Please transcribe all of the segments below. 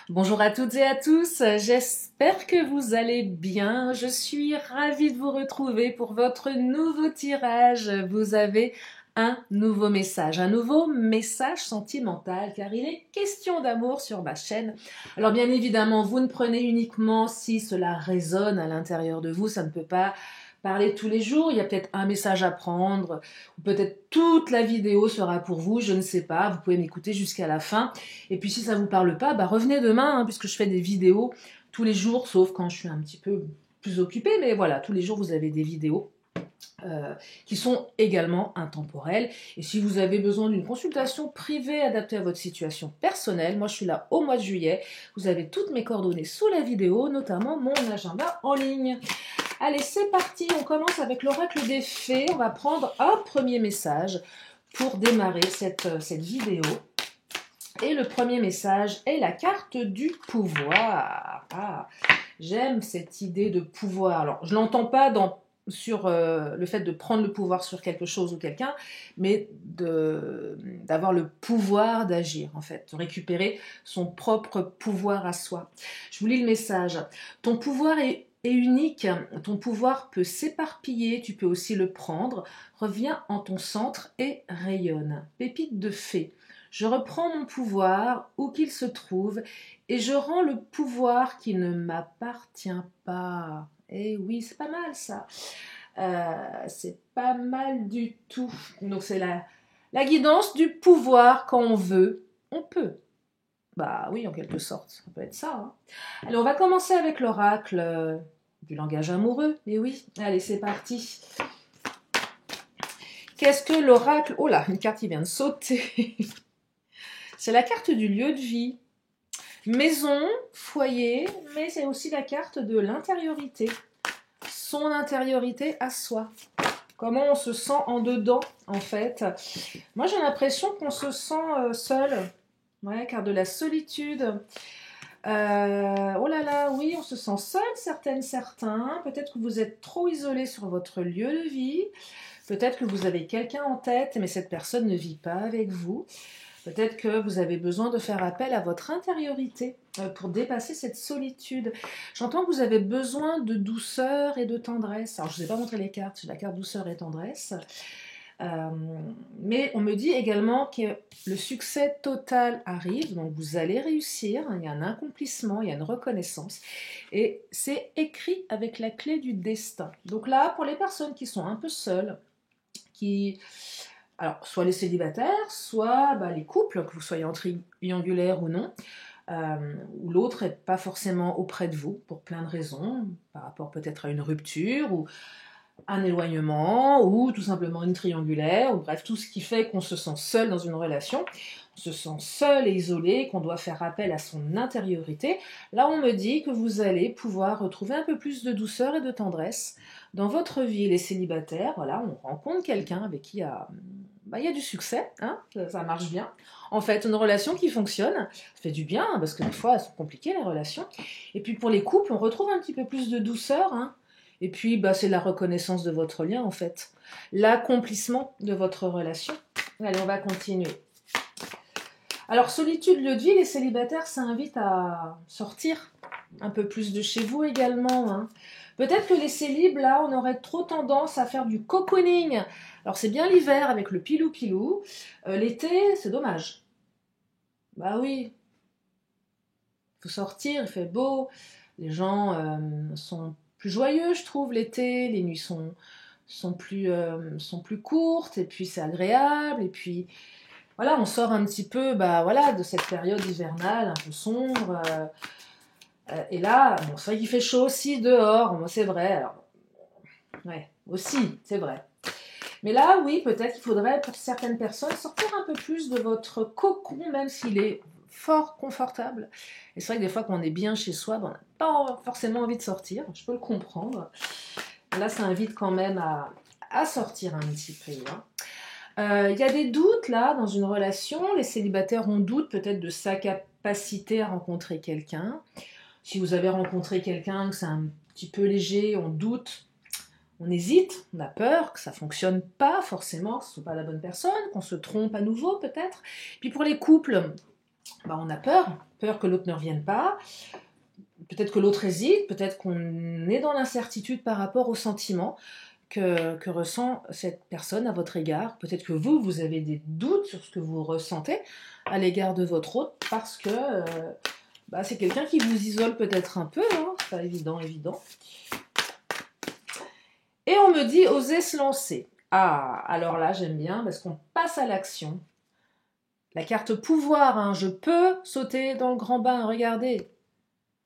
Bonjour à toutes et à tous, j'espère que vous allez bien. Je suis ravie de vous retrouver pour votre nouveau tirage. Vous avez un nouveau message sentimental, car il est question d'amour sur ma chaîne. Alors bien évidemment, vous ne prenez uniquement si cela résonne à l'intérieur de vous, ça ne peut pas parler tous les jours, il y a peut-être un message à prendre, ou peut-être toute la vidéo sera pour vous, je ne sais pas, vous pouvez m'écouter jusqu'à la fin. Et puis si ça ne vous parle pas, bah revenez demain, puisque je fais des vidéos tous les jours, sauf quand je suis un petit peu plus occupée, mais voilà, tous les jours vous avez des vidéos qui sont également intemporelles. Et si vous avez besoin d'une consultation privée adaptée à votre situation personnelle, moi je suis là au mois de juillet, vous avez toutes mes coordonnées sous la vidéo, notamment mon agenda en ligne. Allez, c'est parti, on commence avec l'oracle des fées. On va prendre un premier message pour démarrer cette vidéo. Et le premier message est la carte du pouvoir. Ah, j'aime cette idée de pouvoir. Alors, je ne l'entends pas sur le fait de prendre le pouvoir sur quelque chose ou quelqu'un, mais d'avoir le pouvoir d'agir, en fait, de récupérer son propre pouvoir à soi. Je vous lis le message. Ton pouvoir est unique, ton pouvoir peut s'éparpiller, tu peux aussi le prendre. Reviens en ton centre et rayonne. Pépite de fée. Je reprends mon pouvoir, où qu'il se trouve, et je rends le pouvoir qui ne m'appartient pas. Eh oui, c'est pas mal ça. C'est pas mal du tout. Donc c'est la guidance du pouvoir quand on veut, on peut. Bah oui, en quelque sorte, ça peut être ça. Hein. Allez, on va commencer avec l'oracle du langage amoureux. Eh oui, allez, c'est parti. Qu'est-ce que l'oracle... Oh là, une carte qui vient de sauter. C'est la carte du lieu de vie. Maison, foyer, mais c'est aussi la carte de l'intériorité. Son intériorité à soi. Comment on se sent en dedans, en fait. Moi, j'ai l'impression qu'on se sent seul. Ouais, car de la solitude. Oh là là, oui, on se sent seul, certains. Peut-être que vous êtes trop isolé sur votre lieu de vie. Peut-être que vous avez quelqu'un en tête, mais cette personne ne vit pas avec vous. Peut-être que vous avez besoin de faire appel à votre intériorité pour dépasser cette solitude. J'entends que vous avez besoin de douceur et de tendresse. Alors, je ne vous ai pas montré les cartes, j'ai la carte douceur et tendresse. Mais on me dit également que le succès total arrive, donc vous allez réussir, il y a un accomplissement, il y a une reconnaissance. Et c'est écrit avec la clé du destin. Donc là, pour les personnes qui sont un peu seules, alors, soit les célibataires, soit les couples, que vous soyez en triangulaire ou non, où l'autre n'est pas forcément auprès de vous pour plein de raisons, par rapport peut-être à une rupture ou un éloignement ou tout simplement une triangulaire, ou bref, tout ce qui fait qu'on se sent seul dans une relation, on se sent seul et isolé, qu'on doit faire appel à son intériorité. Là, on me dit que vous allez pouvoir retrouver un peu plus de douceur et de tendresse dans votre vie. Les célibataires, voilà, on rencontre quelqu'un avec qui il y a du succès, hein, ça marche bien. En fait, une relation qui fonctionne, ça fait du bien, parce que des fois, elles sont compliquées, les relations. Et puis pour les couples, on retrouve un petit peu plus de douceur, hein. Et puis, c'est la reconnaissance de votre lien, en fait. L'accomplissement de votre relation. Allez, on va continuer. Alors, solitude, lieu de vie, les célibataires, ça invite à sortir un peu plus de chez vous également. Hein. Peut-être que les célibes, là, on aurait trop tendance à faire du cocooning. Alors, c'est bien l'hiver avec le pilou-pilou. L'été, c'est dommage. Bah oui, il faut sortir, il fait beau. Les gens sont plus joyeux, je trouve, l'été. Les nuits sont plus courtes, et puis c'est agréable. Et puis, voilà, on sort un petit peu de cette période hivernale un peu sombre. Et là, c'est vrai qu'il fait chaud aussi dehors, moi c'est vrai. Alors, ouais, aussi, c'est vrai. Mais là, oui, peut-être qu'il faudrait, pour certaines personnes, sortir un peu plus de votre cocon, même s'il est fort confortable. Et c'est vrai que des fois, quand on est bien chez soi, on n'a pas forcément envie de sortir. Je peux le comprendre. Là, ça invite quand même à sortir un petit peu. Hein. Y a des doutes, là, dans une relation. Les célibataires ont doute peut-être de sa capacité à rencontrer quelqu'un. Si vous avez rencontré quelqu'un, que c'est un petit peu léger, on doute, on hésite, on a peur que ça ne fonctionne pas forcément, que ce ne soit pas la bonne personne, qu'on se trompe à nouveau peut-être. Puis pour les couples, bah, on a peur que l'autre ne revienne pas. Peut-être que l'autre hésite, peut-être qu'on est dans l'incertitude par rapport aux sentiments que ressent cette personne à votre égard. Peut-être que vous avez des doutes sur ce que vous ressentez à l'égard de votre autre, parce que bah, c'est quelqu'un qui vous isole peut-être un peu, hein, c'est pas évident. Et on me dit oser se lancer. Ah, alors là j'aime bien parce qu'on passe à l'action. La carte pouvoir, hein, je peux sauter dans le grand bain, regardez.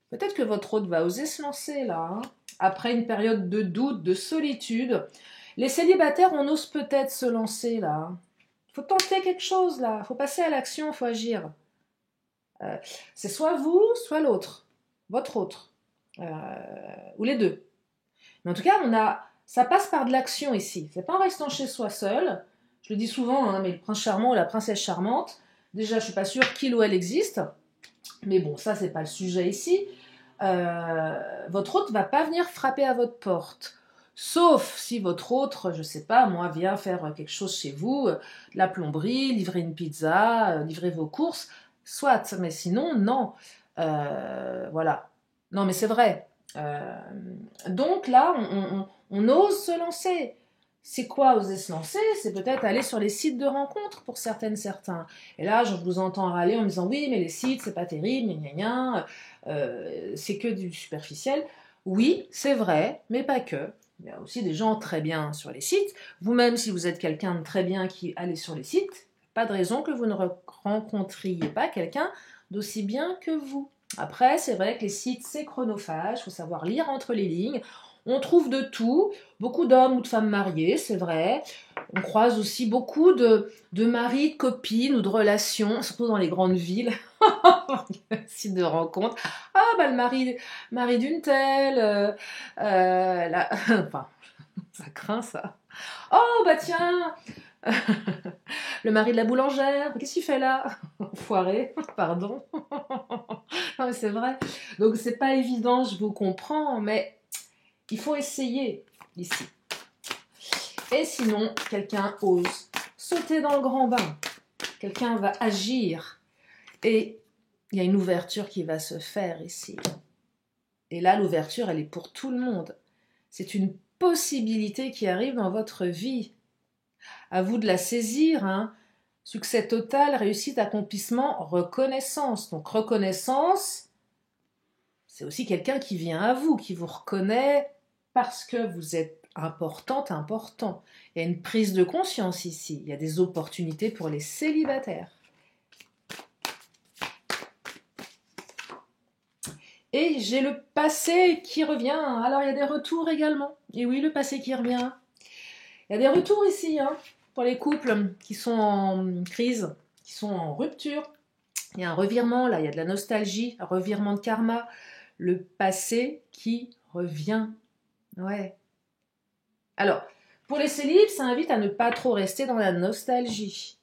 Peut-être que votre hôte va oser se lancer là, hein. Après une période de doute, de solitude. Les célibataires, on ose peut-être se lancer là. Il faut tenter quelque chose là, il faut passer à l'action, il faut agir. C'est soit vous, soit l'autre, votre autre, ou les deux. Mais en tout cas, ça passe par de l'action ici. C'est pas en restant chez soi seul. Je le dis souvent, hein, mais le prince charmant ou la princesse charmante, déjà, je suis pas sûre qu'il ou elle existe. Mais bon, ça, c'est pas le sujet ici. Votre hôte va pas venir frapper à votre porte. Sauf si votre hôte, je sais pas, moi, vient faire quelque chose chez vous, la plomberie, livrer une pizza, livrer vos courses, soit, mais sinon, non. Voilà. Non, mais c'est vrai. Donc là, on ose se lancer. C'est quoi oser se lancer? C'est peut-être aller sur les sites de rencontres pour certains. Et là, je vous entends râler en me disant oui, mais les sites, c'est pas terrible, gna gna gna, c'est que du superficiel. Oui, c'est vrai, mais pas que. Il y a aussi des gens très bien sur les sites. Vous-même, si vous êtes quelqu'un de très bien qui allait sur les sites, pas de raison que vous ne rencontriez pas quelqu'un d'aussi bien que vous. Après, c'est vrai que les sites, c'est chronophage, il faut savoir lire entre les lignes. On trouve de tout, beaucoup d'hommes ou de femmes mariés, c'est vrai. On croise aussi beaucoup de maris, de copines ou de relations, surtout dans les grandes villes. Site de rencontre. Ah, bah le mari d'une telle. Enfin, ça craint ça. Oh, bah tiens, le mari de la boulangère, qu'est-ce qu'il fait là? Foiré, pardon. Non, mais c'est vrai. Donc, c'est pas évident, je vous comprends, mais il faut essayer ici. Et sinon, quelqu'un ose sauter dans le grand bain. Quelqu'un va agir. Et il y a une ouverture qui va se faire ici. Et là, l'ouverture, elle est pour tout le monde. C'est une possibilité qui arrive dans votre vie. À vous de la saisir, hein. Succès total, réussite, accomplissement, reconnaissance. Donc reconnaissance, c'est aussi quelqu'un qui vient à vous, qui vous reconnaît parce que vous êtes importante, important. Il y a une prise de conscience ici. Il y a des opportunités pour les célibataires. Et j'ai le passé qui revient. Alors il y a des retours également. Et oui, le passé qui revient. Il y a des retours ici, hein, pour les couples qui sont en crise, qui sont en rupture. Il y a un revirement, là, il y a de la nostalgie, un revirement de karma. Le passé qui revient. Ouais. Alors, pour les célibes, ça invite à ne pas trop rester dans la nostalgie.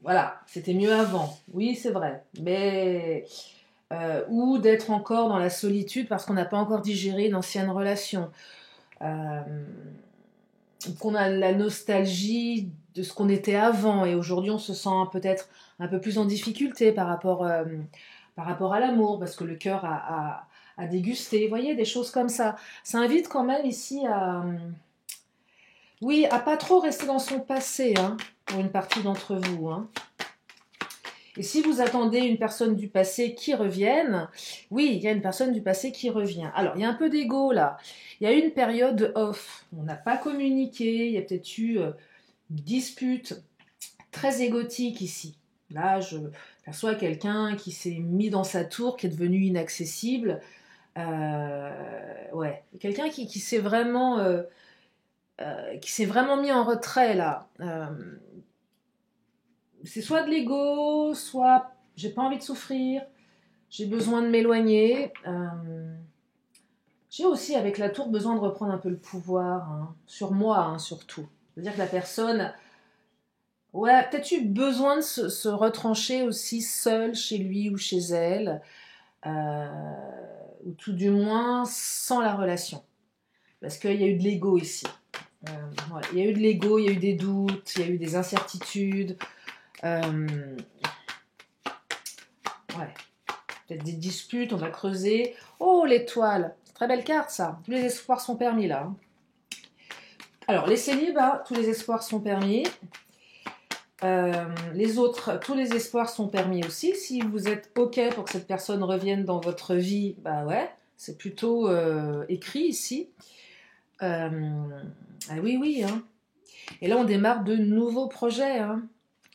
Voilà, c'était mieux avant. Oui, c'est vrai. Mais... ou d'être encore dans la solitude parce qu'on n'a pas encore digéré une ancienne relation. Qu'on a la nostalgie de ce qu'on était avant et aujourd'hui on se sent peut-être un peu plus en difficulté par rapport à l'amour parce que le cœur a dégusté, vous voyez, des choses comme ça. Ça invite quand même ici oui, à pas trop rester dans son passé, hein, pour une partie d'entre vous, hein. Et si vous attendez une personne du passé qui revienne, oui, il y a une personne du passé qui revient. Alors, il y a un peu d'ego là. Il y a eu une période off. On n'a pas communiqué. Il y a peut-être eu une dispute très égotique ici. Là, je perçois quelqu'un qui s'est mis dans sa tour, qui est devenu inaccessible. Ouais, quelqu'un qui s'est vraiment mis en retrait là. C'est soit de l'ego, soit j'ai pas envie de souffrir, j'ai besoin de m'éloigner. J'ai aussi, avec la tour, besoin de reprendre un peu le pouvoir, hein, sur moi, hein, surtout. C'est-à-dire que la personne, ouais, peut-être eu besoin de se retrancher aussi seule chez lui ou chez elle, ou tout du moins sans la relation. Parce qu'il y a eu de l'ego ici. Ouais, il y a eu de l'ego, il y a eu des doutes, il y a eu des incertitudes. peut-être des disputes, on va creuser. Oh, l'étoile, très belle carte ça. Tous les espoirs sont permis là. Alors, les célibes, hein, tous les espoirs sont permis. Les autres, tous les espoirs sont permis aussi. Si vous êtes OK pour que cette personne revienne dans votre vie, bah ouais, c'est plutôt écrit ici. Ah oui, oui. Hein. Et là, on démarre de nouveaux projets. Hein.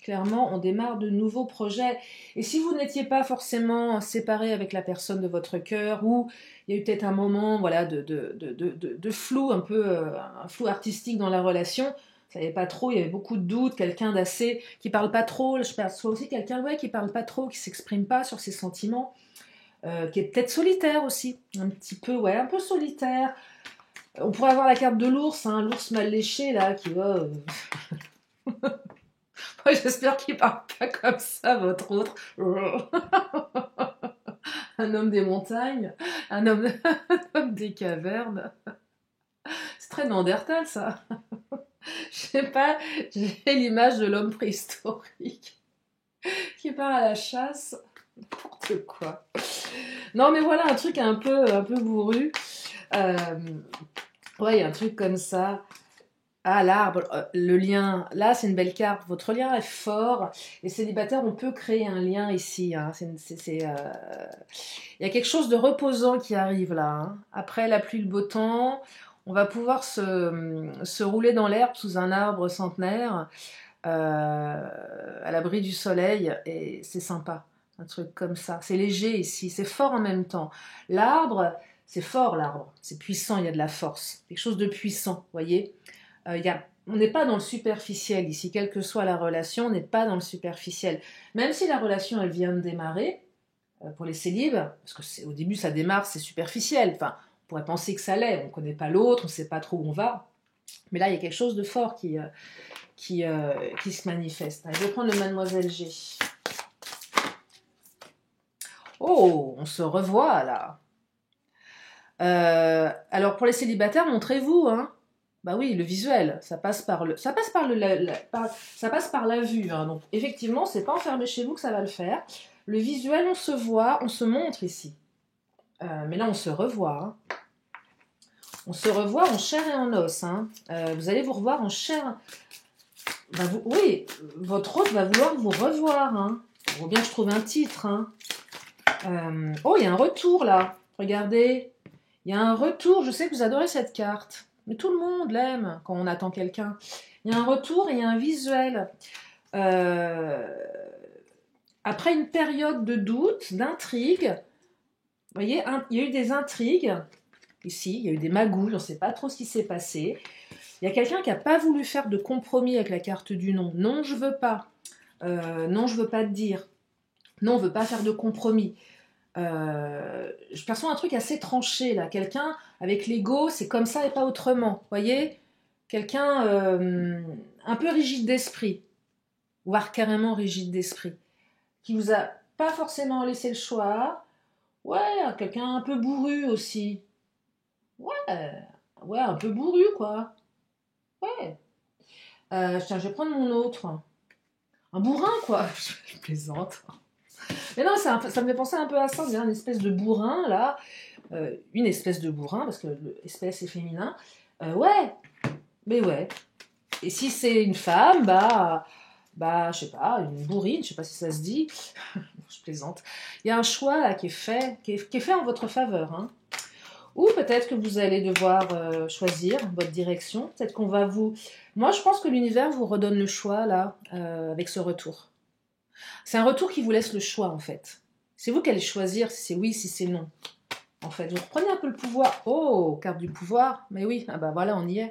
Clairement, on démarre de nouveaux projets. Et si vous n'étiez pas forcément séparé avec la personne de votre cœur, ou il y a eu peut-être un moment voilà, de flou, un peu un flou artistique dans la relation, vous ne savez pas trop, il y avait beaucoup de doutes, quelqu'un d'assez qui parle pas trop, je perçois aussi quelqu'un qui parle pas trop, qui s'exprime pas sur ses sentiments, qui est peut-être solitaire aussi, un petit peu, ouais, un peu solitaire. On pourrait avoir la carte de l'ours, hein, l'ours mal léché là, qui va... J'espère qu'il parle pas comme ça, votre autre. Un homme des montagnes, un homme des cavernes. C'est très Néandertal, ça. Je sais pas, j'ai l'image de l'homme préhistorique qui part à la chasse. N'importe quoi. Non, mais voilà, un truc un peu bourru. Ouais, il y a un truc comme ça. Ah, l'arbre, le lien. Là, c'est une belle carte. Votre lien est fort. Les célibataires, on peut créer un lien ici. Hein. Il y a quelque chose de reposant qui arrive là. Hein. Après la pluie, le beau temps, on va pouvoir se rouler dans l'herbe sous un arbre centenaire, à l'abri du soleil. Et c'est sympa. Un truc comme ça. C'est léger ici. C'est fort en même temps. L'arbre, c'est fort l'arbre. C'est puissant, il y a de la force. Quelque chose de puissant, vous voyez. On n'est pas dans le superficiel ici, quelle que soit la relation, on n'est pas dans le superficiel. Même si la relation, elle vient de démarrer, pour les célibes, parce que au début, ça démarre, c'est superficiel. Enfin, on pourrait penser que ça l'est, on ne connaît pas l'autre, on ne sait pas trop où on va. Mais là, il y a quelque chose de fort qui se manifeste. Allez, je vais prendre le Mademoiselle G. Oh, on se revoit là. Alors, pour les célibataires, montrez-vous, hein. Bah oui, le visuel, ça passe par la vue. Hein. Donc effectivement, c'est pas enfermé chez vous que ça va le faire. Le visuel, on se voit, on se montre ici. Mais là, on se revoit. Hein. On se revoit en chair et en os. Hein. Vous allez vous revoir en chair. Oui, votre hôte va vouloir vous revoir. Hein. Il faut bien que je trouve un titre. Hein. Oh, il y a un retour là. Regardez. Il y a un retour. Je sais que vous adorez cette carte. Mais tout le monde l'aime quand on attend quelqu'un. Il y a un retour et il y a un visuel. Après une période de doute, d'intrigue, vous voyez, il y a eu des intrigues. Ici, il y a eu des magouilles, on ne sait pas trop ce qui s'est passé. Il y a quelqu'un qui n'a pas voulu faire de compromis avec la carte du non. Non, je ne veux pas. Non, je ne veux pas te dire. Non, on ne veut pas faire de compromis. Je perçois un truc assez tranché là, quelqu'un avec l'ego, c'est comme ça et pas autrement, voyez, quelqu'un un peu rigide d'esprit, voire carrément rigide d'esprit, qui vous a pas forcément laissé le choix, ouais, quelqu'un un peu bourru aussi, ouais, un peu bourru quoi, ouais, tiens, je vais prendre mon autre, un bourrin quoi, je plaisante. Mais non, ça me fait penser un peu à ça, on dirait une espèce de bourrin, là. Une espèce de bourrin, parce que l'espèce est féminin. Ouais, mais ouais. Et si c'est une femme, je sais pas, une bourrine, je sais pas si ça se dit. Je plaisante. Il y a un choix là qui est fait en votre faveur. Hein. Ou peut-être que vous allez devoir choisir votre direction. Peut-être qu'on va vous... Moi, je pense que l'univers vous redonne le choix, là, avec ce retour. C'est un retour qui vous laisse le choix, en fait. C'est vous qui allez choisir si c'est oui, si c'est non. En fait, vous reprenez un peu le pouvoir. Oh, carte du pouvoir. Mais oui, ah bah voilà, on y est.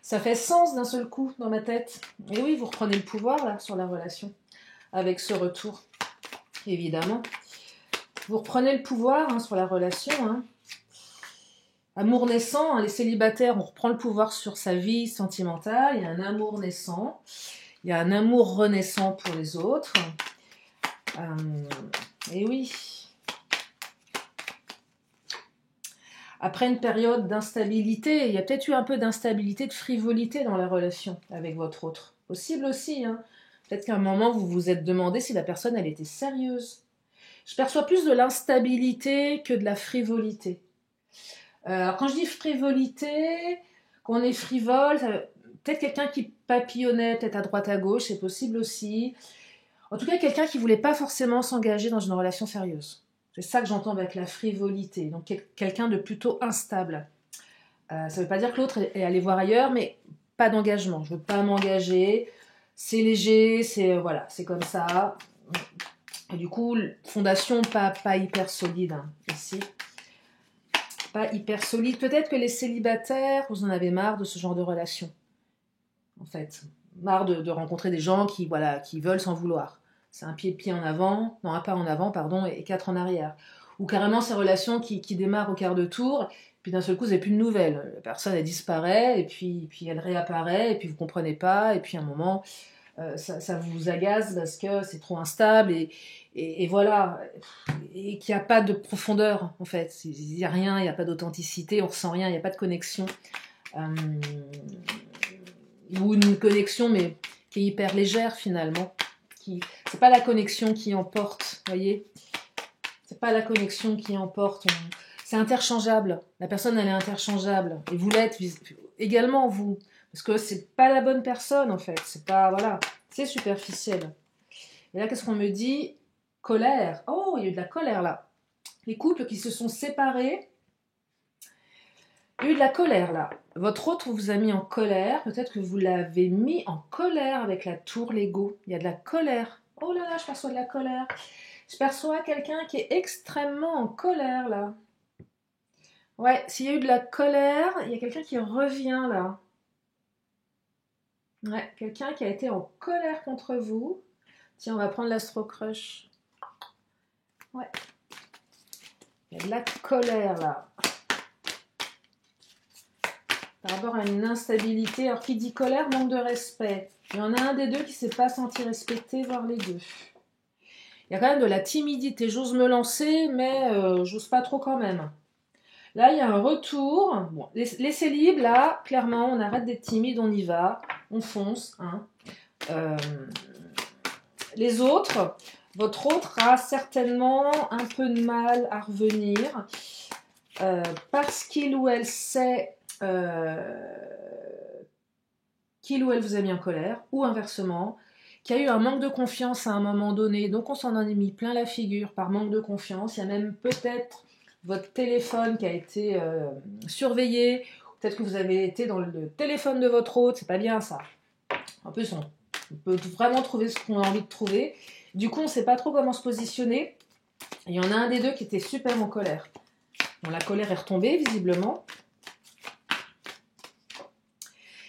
Ça fait sens d'un seul coup dans ma tête. Et oui, vous reprenez le pouvoir, là, sur la relation. Avec ce retour, évidemment. Vous reprenez le pouvoir hein, sur la relation. Hein. Amour naissant, hein, les célibataires, on reprend le pouvoir sur sa vie sentimentale. Il y a un amour naissant. Il y a un amour renaissant pour les autres. Et oui. Après une période d'instabilité, il y a peut-être eu un peu d'instabilité, de frivolité dans la relation avec votre autre. Possible aussi. Hein. Peut-être qu'à un moment, vous vous êtes demandé si la personne, elle était sérieuse. Je perçois plus de l'instabilité que de la frivolité. Alors quand je dis frivolité, quand on est frivole, peut-être quelqu'un qui papillonnait peut-être à droite à gauche, c'est possible aussi. En tout cas, quelqu'un qui voulait pas forcément s'engager dans une relation sérieuse. C'est ça que j'entends avec la frivolité. Donc quelqu'un de plutôt instable. Ça ne veut pas dire que l'autre est allé voir ailleurs, mais pas d'engagement. Je veux pas m'engager. C'est léger, c'est voilà, c'est comme ça. Et du coup, fondation pas hyper solide hein, ici. Pas hyper solide. Peut-être que les célibataires, vous en avez marre de ce genre de relation. En fait, marre de rencontrer des gens qui voilà, qui veulent sans vouloir. C'est un pied en avant, non un pas en avant, pardon, et quatre en arrière. Ou carrément ces relations qui démarrent au quart de tour, puis d'un seul coup, vous n'avez plus de nouvelles. La personne, elle disparaît, et puis elle réapparaît, et puis vous ne comprenez pas, et puis à un moment, ça vous agace parce que c'est trop instable, et voilà, et qu'il n'y a pas de profondeur, en fait. Il n'y a rien, il n'y a pas d'authenticité, on ne ressent rien, il n'y a pas de connexion. Ou une connexion, mais qui est hyper légère, finalement. C'est pas la connexion qui emporte, vous voyez. C'est pas la connexion qui emporte. C'est interchangeable. La personne, elle est interchangeable. Et vous l'êtes également, vous. Parce que c'est pas la bonne personne, en fait. C'est pas, voilà. C'est superficiel. Et là, qu'est-ce qu'on me dit? Colère. Oh, il y a eu de la colère, là. Les couples qui se sont séparés. Il y a eu de la colère, là. Votre autre vous a mis en colère. Peut-être que vous l'avez mis en colère avec la tour Lego. Il y a de la colère. Oh là là, je perçois de la colère. Je perçois quelqu'un qui est extrêmement en colère, là. Ouais, s'il y a eu de la colère, il y a quelqu'un qui revient, là. Ouais, quelqu'un qui a été en colère contre vous. Tiens, on va prendre l'Astro Crush. Ouais. Il y a de la colère, là. Par rapport à une instabilité. Alors, qui dit colère, manque de respect. Il y en a un des deux qui ne s'est pas senti respecté, voire les deux. Il y a quand même de la timidité. J'ose me lancer, mais j'ose pas trop quand même. Là, il y a un retour. Bon, les célibes, là, clairement, on arrête d'être timide, on y va. On fonce. Hein. Les autres, votre autre a certainement un peu de mal à revenir parce qu'il ou elle sait qu'il ou elle vous a mis en colère, ou inversement, qu'il y a eu un manque de confiance à un moment donné, donc on s'en en est mis plein la figure par manque de confiance. Il y a même peut-être votre téléphone qui a été surveillé, peut-être que vous avez été dans le téléphone de votre hôte, c'est pas bien ça. En plus, on peut vraiment trouver ce qu'on a envie de trouver. Du coup, on ne sait pas trop comment se positionner. Il y en a un des deux qui était super en colère. Bon, la colère est retombée, visiblement.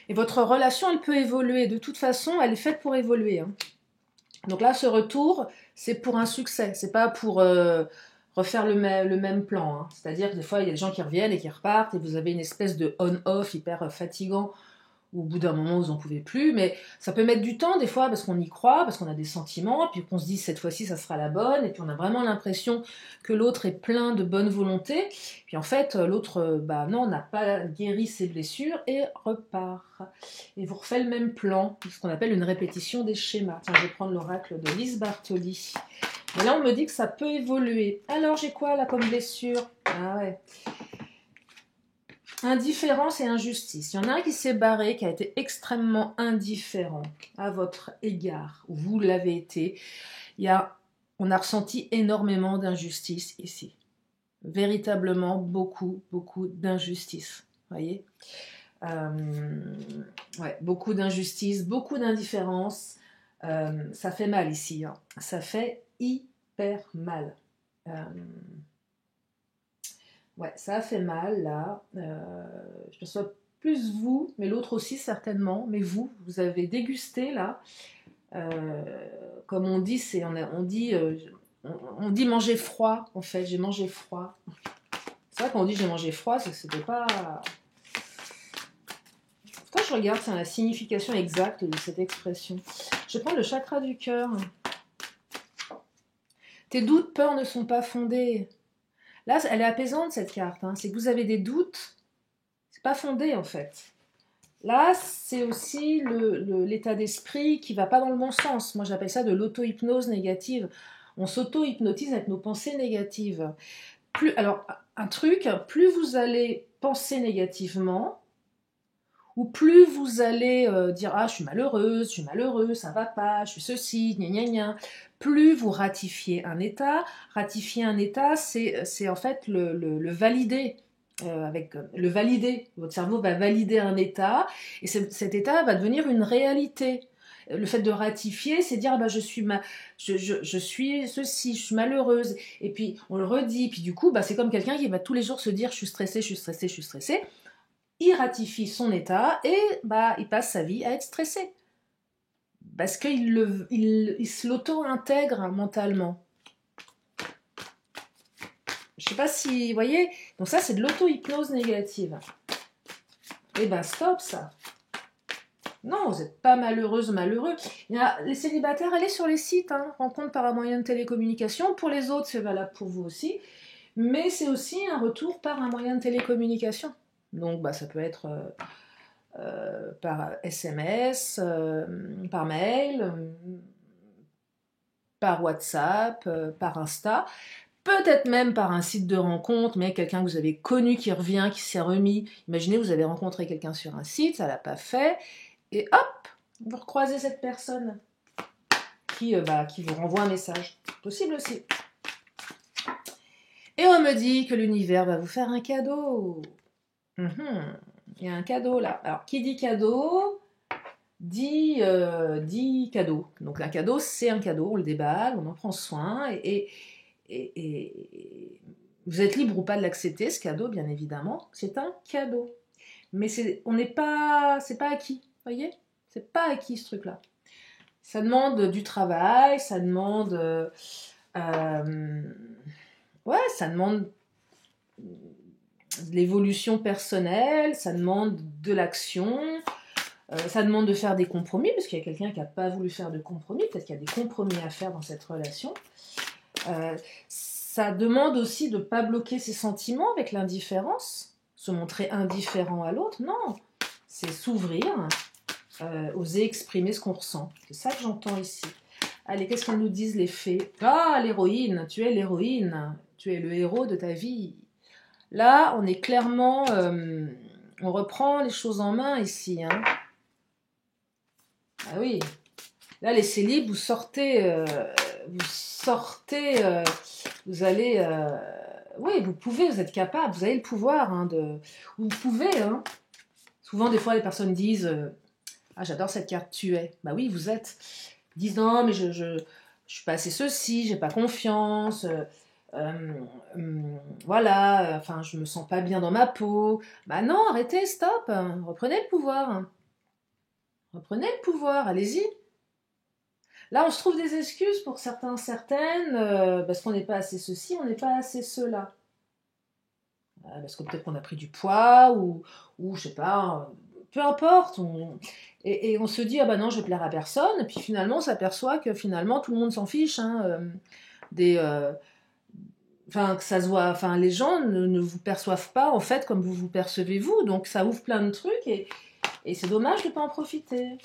Et votre relation, elle peut évoluer. De toute façon, elle est faite pour évoluer. Hein. Donc là, ce retour, c'est pour un succès. C'est pas pour refaire le même plan. Hein. C'est-à-dire que des fois, il y a des gens qui reviennent et qui repartent, et vous avez une espèce de on-off hyper fatigant, où au bout d'un moment, vous n'en pouvez plus. Mais ça peut mettre du temps, des fois, parce qu'on y croit, parce qu'on a des sentiments, puis qu'on se dit, cette fois-ci, ça sera la bonne, et puis on a vraiment l'impression que l'autre est plein de bonne volonté. Puis en fait, l'autre, non, n'a pas guéri ses blessures, et repart. Et vous refait le même plan, ce qu'on appelle une répétition des schémas. Tiens, je vais prendre l'oracle de Lise Bartoli. Et là, on me dit que ça peut évoluer. Alors, j'ai quoi, là, comme blessure? Ah ouais. Indifférence et injustice. Il y en a un qui s'est barré, qui a été extrêmement indifférent à votre égard, ou vous l'avez été. On a ressenti énormément d'injustice ici. Véritablement beaucoup d'injustice. Voyez ouais, beaucoup d'injustice, beaucoup d'indifférence. Ça fait mal ici. Hein. Ça fait hyper mal. Ouais, ça a fait mal, là. Je perçois plus vous, mais l'autre aussi, certainement. Mais vous avez dégusté, là. Comme on dit, on dit manger froid, en fait. J'ai mangé froid. C'est vrai qu'on dit j'ai mangé froid, c'est que c'était pas... Quand je regarde, c'est la signification exacte de cette expression. Je prends le chakra du cœur. Tes doutes, peurs ne sont pas fondés. Là, elle est apaisante, cette carte. Hein. C'est que vous avez des doutes. C'est pas fondé, en fait. Là, c'est aussi l'état d'esprit qui va pas dans le bon sens. Moi, j'appelle ça de l'auto-hypnose négative. On s'auto-hypnotise avec nos pensées négatives. Alors, un truc, plus vous allez penser négativement, ou plus vous allez dire « Ah, je suis malheureux, ça va pas, je suis ceci, gna gna gna », plus vous ratifiez un état. Ratifier un état, c'est en fait le valider. Le valider. Votre cerveau va valider un état, et cet état va devenir une réalité. Le fait de ratifier, c'est dire bah, je suis ceci, je suis malheureuse, et puis on le redit, puis du coup bah, c'est comme quelqu'un qui va tous les jours se dire je suis stressé, je suis stressé, je suis stressé. Il ratifie son état et bah, il passe sa vie à être stressé. Parce qu'il se l'auto-intègre mentalement. Je ne sais pas si, vous voyez, donc ça c'est de l'auto-hypnose négative. Eh ben stop ça. Non, vous n'êtes pas malheureuse, malheureux. Les célibataires, allez sur les sites, hein, rencontres par un moyen de télécommunication. Pour les autres, c'est valable pour vous aussi. Mais c'est aussi un retour par un moyen de télécommunication. Donc bah, ça peut être par SMS, par mail, par WhatsApp, par Insta, peut-être même par un site de rencontre, mais quelqu'un que vous avez connu qui revient, qui s'est remis. Imaginez, vous avez rencontré quelqu'un sur un site, ça ne l'a pas fait, et hop, vous recroisez cette personne qui vous renvoie un message. Possible aussi. Et on me dit que l'univers va vous faire un cadeau. Il y a un cadeau là. Alors, qui dit cadeau dit cadeau. Donc, un cadeau, c'est un cadeau, on le déballe, on en prend soin, et vous êtes libre ou pas de l'accepter, ce cadeau, bien évidemment. C'est un cadeau. Mais c'est pas acquis, vous voyez? C'est pas acquis, ce truc-là. Ça demande du travail, ça demande... ça demande de l'évolution personnelle, ça demande de l'action, ça demande de faire des compromis, parce qu'il y a quelqu'un qui n'a pas voulu faire de compromis, peut-être qu'il y a des compromis à faire dans cette relation. Ça demande aussi de ne pas bloquer ses sentiments avec l'indifférence, se montrer indifférent à l'autre, non, c'est s'ouvrir, oser exprimer ce qu'on ressent. C'est ça que j'entends ici. Allez, qu'est-ce qu'elles nous disent les fées? Ah, l'héroïne, tu es l'héroïne, tu es le héros de ta vie. Là, on est clairement... on reprend les choses en main ici. Hein. Ah oui. Là, les célibes, vous sortez... vous allez... oui, vous pouvez, vous êtes capable, vous avez le pouvoir. Hein, vous pouvez. Hein. Souvent, des fois, les personnes disent... ah, j'adore cette carte, tu es. Bah oui, vous êtes. Ils disent non, mais je suis pas assez ceci, j'ai pas confiance... voilà, enfin, je me sens pas bien dans ma peau. Bah non, arrêtez, stop, reprenez le pouvoir. Reprenez le pouvoir, allez-y. Là, on se trouve des excuses pour certains, certaines, parce qu'on n'est pas assez ceci, on n'est pas assez cela. Parce que peut-être qu'on a pris du poids, ou je sais pas, peu importe. Et on se dit, ah bah non, je vais plaire à personne, et puis finalement, on s'aperçoit que finalement, tout le monde s'en fiche, hein, que ça se voit, les gens ne vous perçoivent pas en fait comme vous vous percevez vous, donc ça ouvre plein de trucs et c'est dommage de ne pas en profiter.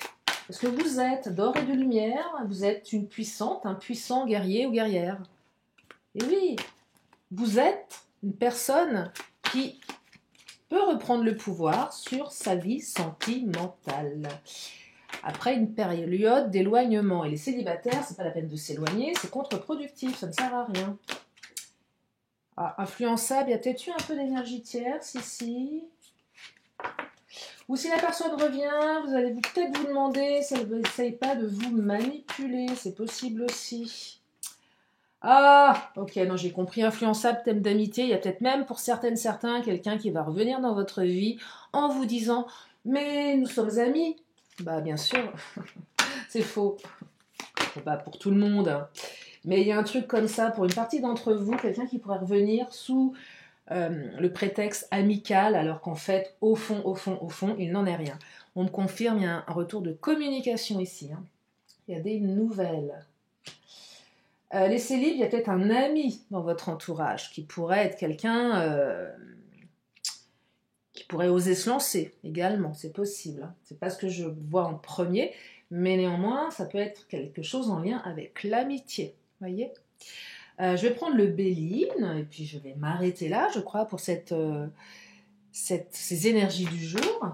Parce que vous êtes d'or et de lumière, vous êtes une puissante, un puissant guerrier ou guerrière. Et oui, vous êtes une personne qui peut reprendre le pouvoir sur sa vie sentimentale. Après une période d'éloignement. Et les célibataires, c'est pas la peine de s'éloigner, c'est contre-productif, ça ne sert à rien. Ah, influençable, il y a peut-être eu un peu d'énergie tierce ici. Ou si la personne revient, vous allez peut-être vous demander si elle n'essaye pas de vous manipuler. C'est possible aussi. Ah, ok, non, j'ai compris. Influençable, thème d'amitié. Il y a peut-être même pour certaines, certains, quelqu'un qui va revenir dans votre vie en vous disant « Mais nous sommes amis ». Bah, bien sûr, c'est faux. C'est pas pour tout le monde, hein. Mais il y a un truc comme ça, pour une partie d'entre vous, quelqu'un qui pourrait revenir sous le prétexte amical, alors qu'en fait, au fond, il n'en est rien. On me confirme, il y a un retour de communication ici. Hein. Il y a des nouvelles. Les célibes, il y a peut-être un ami dans votre entourage qui pourrait être quelqu'un qui pourrait oser se lancer également, c'est possible. Hein. C'est pas ce que je vois en premier, mais néanmoins, ça peut être quelque chose en lien avec l'amitié. Voyez, Je vais prendre le Béline, et puis je vais m'arrêter là, je crois, pour ces énergies du jour.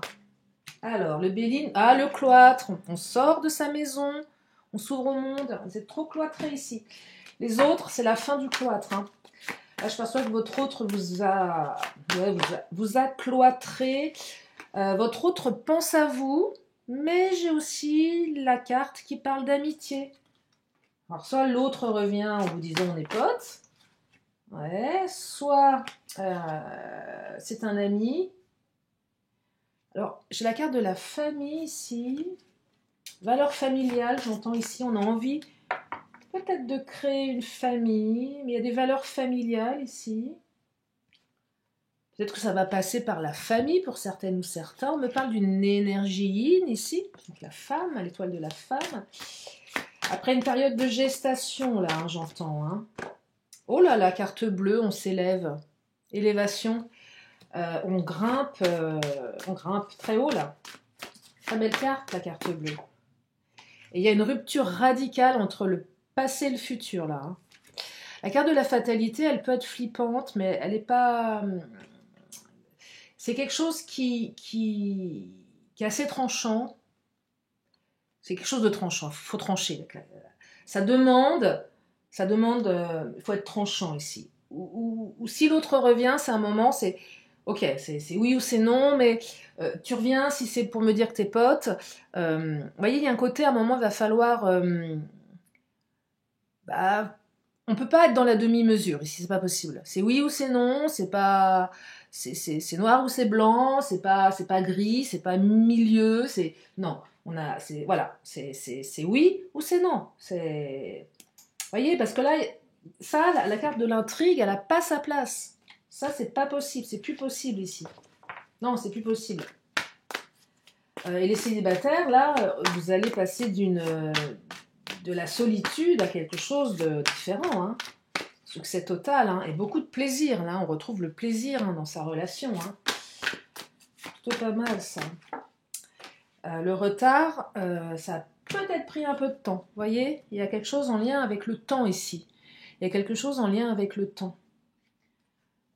Alors, le Béline, le cloître, on sort de sa maison, on s'ouvre au monde, vous êtes trop cloîtré ici. Les autres, c'est la fin du cloître. Hein. Là, je perçois que votre autre vous a cloîtré. Votre autre pense à vous, mais j'ai aussi la carte qui parle d'amitié. Alors, soit l'autre revient en vous disant on est potes, ouais, soit c'est un ami. Alors, j'ai la carte de la famille ici. Valeur familiale, j'entends ici, on a envie peut-être de créer une famille, mais il y a des valeurs familiales ici. Peut-être que ça va passer par la famille pour certaines ou certains. On me parle d'une énergie yin ici, donc la femme, l'étoile de la femme. Après une période de gestation, là, hein, j'entends. Hein. Oh là là, carte bleue, on s'élève. Élévation. On grimpe très haut, là. Très belle carte, la carte bleue. Et il y a une rupture radicale entre le passé et le futur, là. Hein. La carte de la fatalité, elle peut être flippante, mais elle n'est pas... C'est quelque chose qui est assez tranchant. C'est quelque chose de tranchant, il faut trancher. Ça demande, il faut être tranchant ici. Ou si l'autre revient, c'est un moment, c'est ok, c'est oui ou c'est non, mais tu reviens si c'est pour me dire que t'es pote. Vous voyez, il y a un côté, à un moment, il va falloir... on peut pas être dans la demi-mesure ici, c'est pas possible. C'est oui ou c'est non, c'est pas... C'est noir ou c'est blanc, c'est pas gris, c'est pas milieu, c'est... Non, voilà, c'est oui ou c'est non. C'est... Vous voyez, parce que là, ça, la carte de l'intrigue, elle a pas sa place. Ça, c'est pas possible, c'est plus possible ici. Non, c'est plus possible. Et les célibataires, là, vous allez passer de la solitude à quelque chose de différent. Hein. Succès total, hein, et beaucoup de plaisir. Là, on retrouve le plaisir dans sa relation. Hein. Plutôt pas mal, ça. Le retard, ça a peut-être pris un peu de temps. Vous voyez, il y a quelque chose en lien avec le temps ici. Il y a quelque chose en lien avec le temps.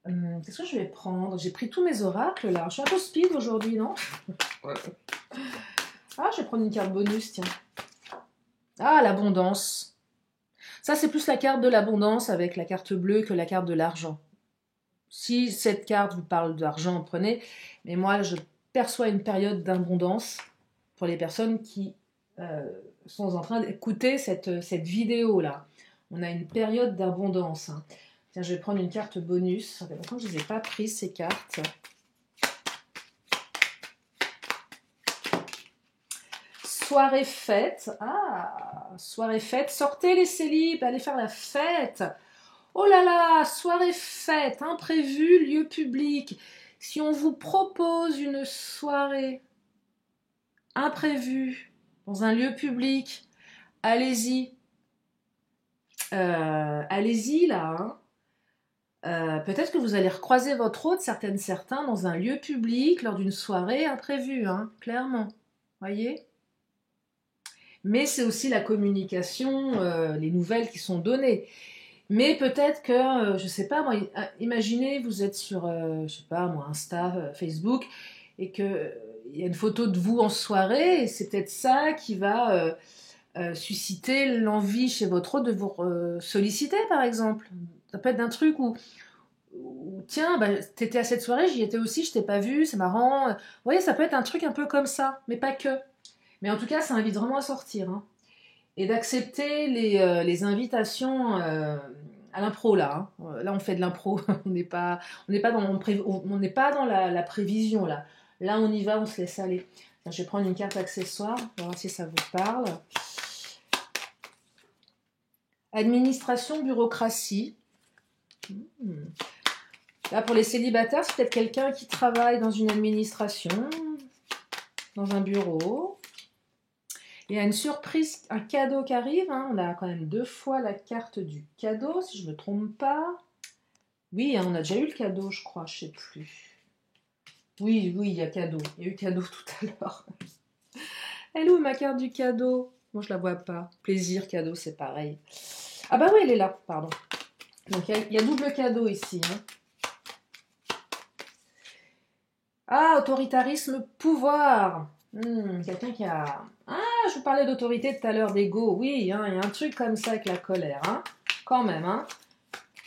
Qu'est-ce que je vais prendre? J'ai pris tous mes oracles, là. Je suis un peu speed aujourd'hui, non? Je vais prendre une carte bonus, tiens. L'abondance. Ça, c'est plus la carte de l'abondance avec la carte bleue que la carte de l'argent. Si cette carte vous parle d'argent, prenez. Mais moi, je perçois une période d'abondance pour les personnes qui sont en train d'écouter cette vidéo-là. On a une période d'abondance. Hein. Tiens, je vais prendre une carte bonus. Ça fait longtemps que je ne les ai pas prises, ces cartes. Soirée fête. Soirée fête. Sortez les célibes, allez faire la fête. Oh là là, soirée fête, imprévu, lieu public. Si on vous propose une soirée imprévue dans un lieu public, allez-y. Allez-y là. Hein. Peut-être que vous allez recroiser votre hôte, certains, dans un lieu public lors d'une soirée imprévue, hein, clairement. Voyez ? Mais c'est aussi la communication, les nouvelles qui sont données. Mais peut-être que, je sais pas, moi, imaginez, vous êtes sur, je sais pas, moi, Insta, Facebook, et qu'il y a une photo de vous en soirée, et c'est peut-être ça qui va susciter l'envie chez votre hôte de vous solliciter, par exemple. Ça peut être un truc où tiens, t'étais à cette soirée, j'y étais aussi, je t'ai pas vu, c'est marrant. Vous voyez, ça peut être un truc un peu comme ça, mais pas que. Mais en tout cas, ça invite vraiment à sortir. Hein. Et d'accepter les invitations à l'impro, là. Hein. Là, on fait de l'impro. on n'est pas dans la prévision, là. Là, on y va, on se laisse aller. Je vais prendre une carte accessoire, on va voir si ça vous parle. Administration, bureaucratie. Là, pour les célibataires, c'est peut-être quelqu'un qui travaille dans une administration, dans un bureau. Il y a une surprise, un cadeau qui arrive. Hein. On a quand même 2 fois la carte du cadeau, si je ne me trompe pas. Oui, hein, on a déjà eu le cadeau, je crois, je ne sais plus. Oui, il y a cadeau. Il y a eu cadeau tout à l'heure. Elle est où ma carte du cadeau? Moi, je la vois pas. Plaisir, cadeau, c'est pareil. Ah bah oui, elle est là, pardon. Donc il y a double cadeau ici. Hein. Ah, autoritarisme, pouvoir. Quelqu'un qui a... Ah, je vous parlais d'autorité tout à l'heure, d'ego. Oui, hein, il y a un truc comme ça avec la colère. Hein. Quand même. Hein.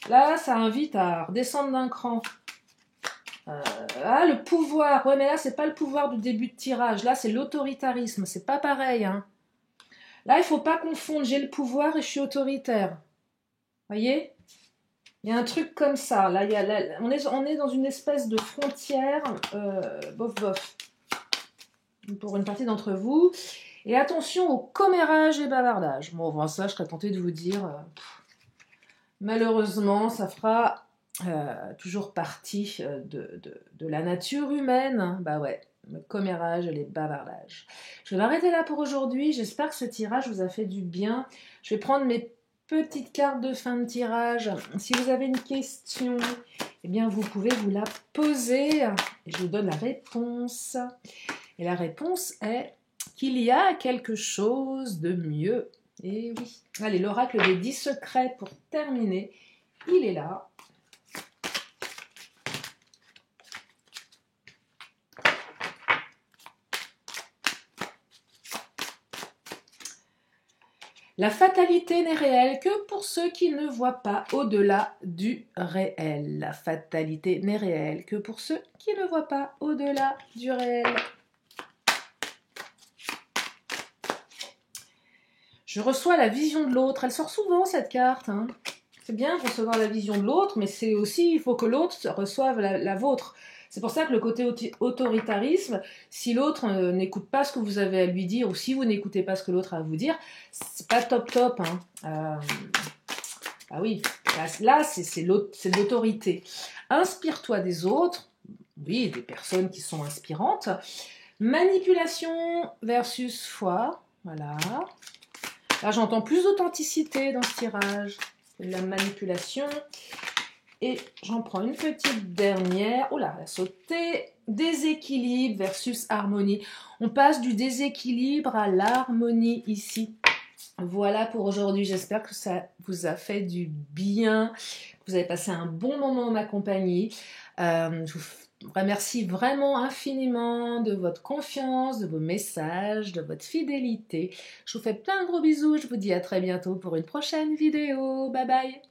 Là, ça invite à redescendre d'un cran. Ah, le pouvoir. Ouais, mais là, c'est pas le pouvoir du début de tirage. Là, c'est l'autoritarisme. C'est pas pareil. Hein. Là, il faut pas confondre. J'ai le pouvoir et je suis autoritaire. Voyez? Il y a un truc comme ça. Là, on est dans une espèce de frontière. Bof, bof. Pour une partie d'entre vous. Et attention au commérage et bavardage. Bon, ça, je serais tentée de vous dire... malheureusement, ça fera toujours partie de la nature humaine. Bah ouais, le commérage et les bavardages. Je vais m'arrêter là pour aujourd'hui. J'espère que ce tirage vous a fait du bien. Je vais prendre mes petites cartes de fin de tirage. Si vous avez une question, eh bien vous pouvez vous la poser. Et je vous donne la réponse. Et la réponse est qu'il y a quelque chose de mieux. Et oui. Allez, l'oracle des 10 secrets pour terminer. Il est là. La fatalité n'est réelle que pour ceux qui ne voient pas au-delà du réel. La fatalité n'est réelle que pour ceux qui ne voient pas au-delà du réel. Je reçois la vision de l'autre. Elle sort souvent cette carte. Hein. C'est bien de recevoir la vision de l'autre, mais c'est aussi, il faut que l'autre reçoive la vôtre. C'est pour ça que le côté autoritarisme, si l'autre n'écoute pas ce que vous avez à lui dire, ou si vous n'écoutez pas ce que l'autre a à vous dire, c'est pas top top. Hein. Ah oui, là c'est l'autorité. Inspire-toi des autres, oui, des personnes qui sont inspirantes. Manipulation versus foi, voilà. Là, j'entends plus d'authenticité dans ce tirage. C'est de la manipulation. Et j'en prends une petite dernière. Oh là, elle a sauté. Déséquilibre versus harmonie. On passe du déséquilibre à l'harmonie ici. Voilà pour aujourd'hui. J'espère que ça vous a fait du bien. Que vous avez passé un bon moment en ma compagnie. Je vous remercie vraiment infiniment de votre confiance, de vos messages, de votre fidélité. Je vous fais plein de gros bisous. Je vous dis à très bientôt pour une prochaine vidéo. Bye bye.